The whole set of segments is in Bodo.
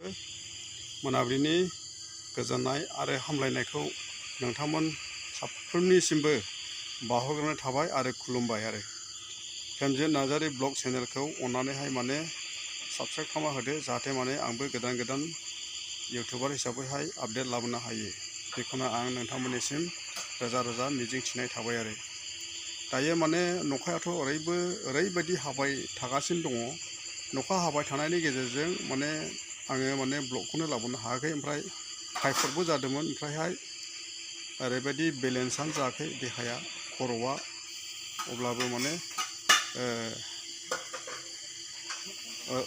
मोनाबिलिनि गोजोननाय आरो हामलायनायखौ नोंथांमोन साफ्रोमनिसिमबो बावहरग्रोनाय थाबाय आरो खुलुमबाय आरो खेमजित नार्जारी ब्लग चेनेलखौ अन्नानैहाय माने साबस्क्राइब खालामना होदो जाहाथे माने आंबो गोदान गोदान इउटुबार हिसाबैहाय आपडेट लाबोनो हायो बेखौनो आं नोंथांमोननिसिम रोजा रोजा मिजिंथिनाय थाबाय आरो दायो माने नखायाथ' ओरैबायदि हाबाय थागासिनो दङ नखा हाबाय थानायनि गेजेरजों माने आङो माने ब्लगखौनो लाबोनो हायाखै ओमफ्राय टाइफयडबो जादोंमोन ओमफ्रायहाय ओरैबायदि बेलेन्सआनो जायाखै देहाया खर'आ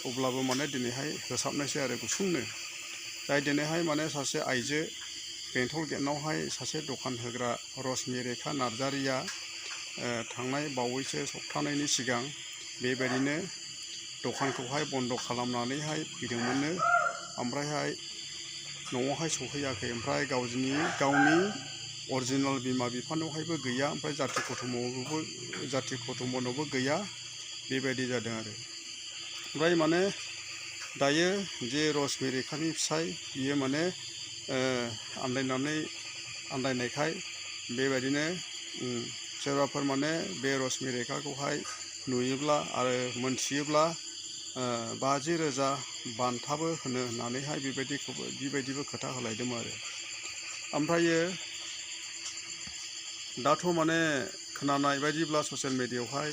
अब्लाबो माने दिनैहाय होसाबनायसै आरो गुसुंनो जाय दिनैहाय माने सासे आइजो बेंटल गेटआवहाय सासे दखान होग्रा रश्मि नार्जारीया थांनाय बावैसो सप्तानैनि सिगां बेबायदिनो दखानखौहाय बन्द खालामनानैहाय फैदोंमोननो ओमफ्रायहाय न'आवहाय सफैयाखै ओमफ्राय गावनि अरिजिनेल बिमा बिफानावहायबो गैया ओमफ्राय जाथि कुटुम्बनावबो गैया बेबायदि जादों आरो ओमफ्राय माने दायो जे रश्मिनि फिसाय बियो माने आन्दायनायखाय बेबायदिनो सोरबाफोर माने बे रश्मिखौहाय नुयोब्ला आरो मोनथियोब्ला 50,000 बान्थाबो होनो होननानैहाय बेबायदिबो खोथा होलायदोंमोन आरो ओमफ्रायो दाथ' माने खोनानाय बायदिब्ला ससियेल मिडियायावहाय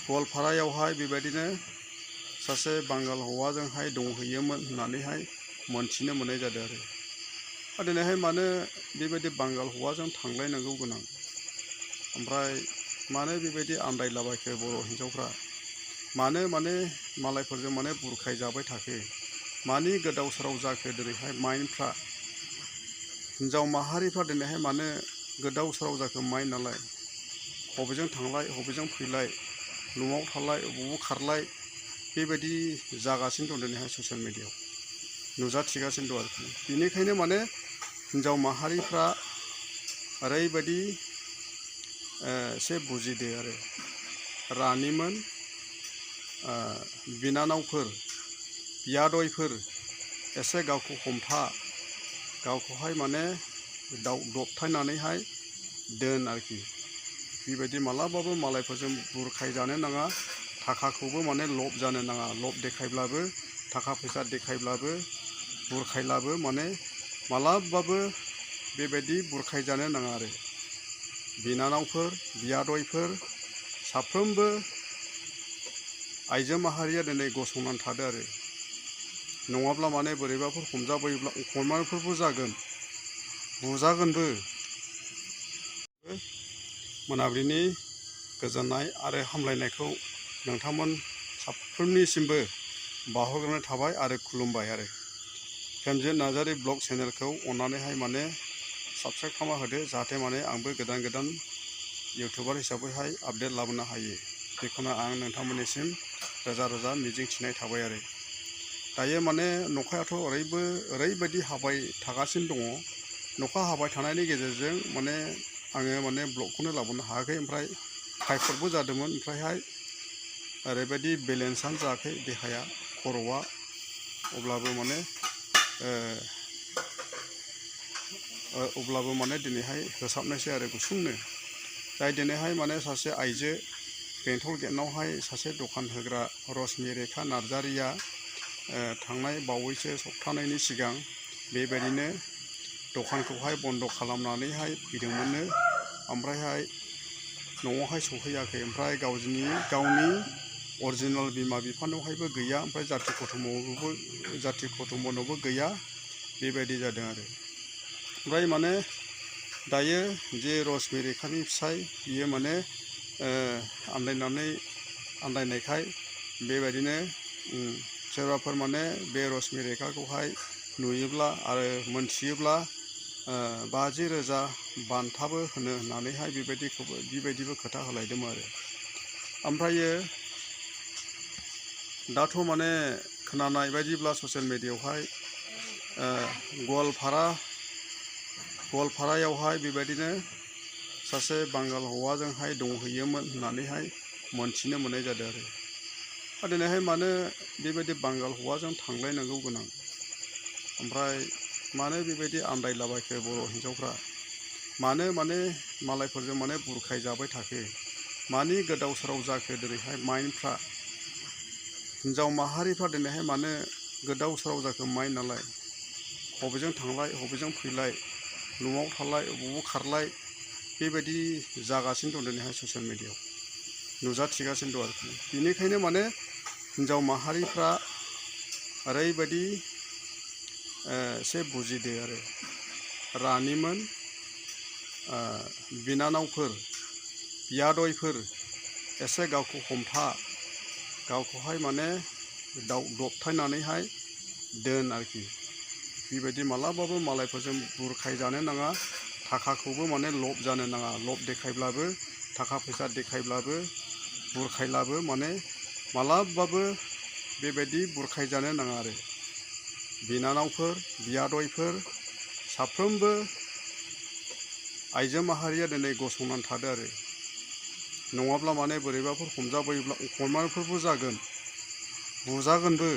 गवालपारायावहाय बेबायदिनो सासे बांगाल हौवाजोंहाय दंहैयोमोन होननानैहाय मोनथिनो मोननाय जादों आरो दिनैहाय मानो बेबायदि बांगाल हौवाजों थांलायनांगौ गोनां ओमफ्राय मानो बेबायदि आन्दायलाबायखो बर' हिन्जावफ्रा मानो माने मालायफोरजों माने बुरखाय जाबाय थाखो मानि गोदाव सोराव जाखो दिनैहाय माइन्डफ्रा हिन्जाव माहारिफ्रा दिनैहाय मानो गोदाव सोराव जाखो माइन्डआलाय बबेजों थांलाय बबेजों फैलाय न'आव थालाय बबाव खारलाय बेबायदि जागासिनो दं दिनैहाय ससियेल मिडियायाव नुजाथिगासिनो दं आरोखि बेनिखायनो माने हिन्जाव माहारिफ्रा ओरैबायदि एसे बुजिदो आरो रानिमोन बिनानावफोर बियादैफोर एसे गावखौ हमथा गावखौहाय माने दबथायनानैहाय दोन आरोखि बेबायदि मालाबाबो मालायफोरजों बुरखाय जानो नाङा थाखाखौबो माने लब जानो नाङा लब देखायब्लाबो थाखा फैसा देखायब्लाबो बुरखायब्लाबो माने मालाबाबो बेबायदि बुरखाय जानो नाङा आरो बिनानावफोर बियादैफोर साफ्रोमबो आइजो माहारिया दिनै गसंनानै थादो आरो नङाब्ला माने बोरैबाफोर हमजाबोयोब्ला अपमानफोरबो जागोन बुजागोनबो मोनाबिलिनि गोजोननाय आरो हामलायनायखौ नोंथांमोन साफ्रोमनिसिमबो बावहरग्रोनाय थाबाय आरो खुलुमबाय आरो खेमजित नार्जारी ब्लग चेनेलखौ अन्नानैहाय माने साबस्क्राइब खालामना होदो जाहाथे माने आंबो गोदान गोदान इउटुबार हिसाबैहाय आपडेट लाबोनो हायो बेखौनो आं नोंथांमोननिसिम रोजा रोजा मिजिंथिनाय थाबाय आरो दायो माने नखायाथ' ओरैबायदि हाबाय थागासिनो दङ नखा हाबाय थानायनि गेजेरजों माने आङो माने ब्लगखौनो लाबोनो हायाखै ओमफ्राय टाइफयडबो जादोंमोन ओमफ्रायहाय ओरैबायदि बेलेन्सआनो जायाखै देहाया खर'आ अब्लाबो माने दिनैहाय होसाबनायसै आरो गुसुंनो जाय दिनैहाय माने सासे आइजो बेंटल गेटआवहाय सासे दखान होग्रा रश्मि नार्जारीया थांनाय बावैसो सप्तानैनि सिगां बेबायदिनो दखानखौहाय बन्द खालामनानैहाय फैदोंमोननो ओमफ्रायहाय न'आवहाय सफैयाखै ओमफ्राय गावनि अरिजिनेल बिमा बिफानावहायबो गैया ओमफ्राय जाथि कुटुम्बनावबो गैया बेबायदि जादों आरो ओमफ्राय माने दायो जे रश्मिनि फिसाय बियो माने आन्दायनायखाय बेबायदिनो सोरबाफोर माने बे रश्मिखौहाय नुयोब्ला आरो मोनथियोब्ला 50,000 बान्थाबो होनो होननानैहाय बेबायदिबो खोथा होलायदोंमोन आरो ओमफ्रायो दाथ' माने खोनानाय बायदिब्ला ससियेल मिडियायावहाय गवालपारायावहाय बेबायदिनो सासे बांगाल हौवाजोंहाय दंहैयोमोन होननानैहाय मोनथिनो मोननाय जादों आरो दिनैहाय मानो बेबायदि बांगाल हौवाजों थांलायनांगौ गोनां ओमफ्राय मानो बेबायदि आन्दायलाबायखो बर' हिन्जावफ्रा मानो माने मालायफोरजों माने बुरखाय जाबाय थाखो मानि गोदाव सोराव जाखो दिनैहाय माइन्डफ्रा हिन्जाव माहारिफ्रा दिनैहाय मानो गोदाव सोराव जाखो माइन्ड नालाय बबेजों थांलाय बबेजों फैलाय न'आव थालाय बबाव खारलाय बेबायदि जागासिनो दं दिनैहाय ससियेल मिडियायाव नुजाथिगासिनो दं आरोखि बेनिखायनो माने हिन्जाव माहारिफ्रा ओरैबायदि एसे बुजिदो आरो रानिमोन बिनानावफोर बियादैफोर एसे गावखौ हमथा गावखौहाय माने दबथायनानैहाय दोन आरोखि बेबायदि मालाबाबो मालायफोरजों बुरखाय जानो नाङा थाखाखौबो माने लब जानो नाङा लब देखायब्लाबो थाखा फैसा देखायब्लाबो बुरखायब्लाबो माने मालाबाबो बेबायदि बुरखाय जानो नाङा आरो बिनानावफोर बियादैफोर साफ्रोमबो आइजो माहारिया दिनै गसंनानै थादो आरो नङाब्ला माने बोरैबाफोर हमजाबोयोब्ला अपमानफोरबो जागोन बुजागोनबो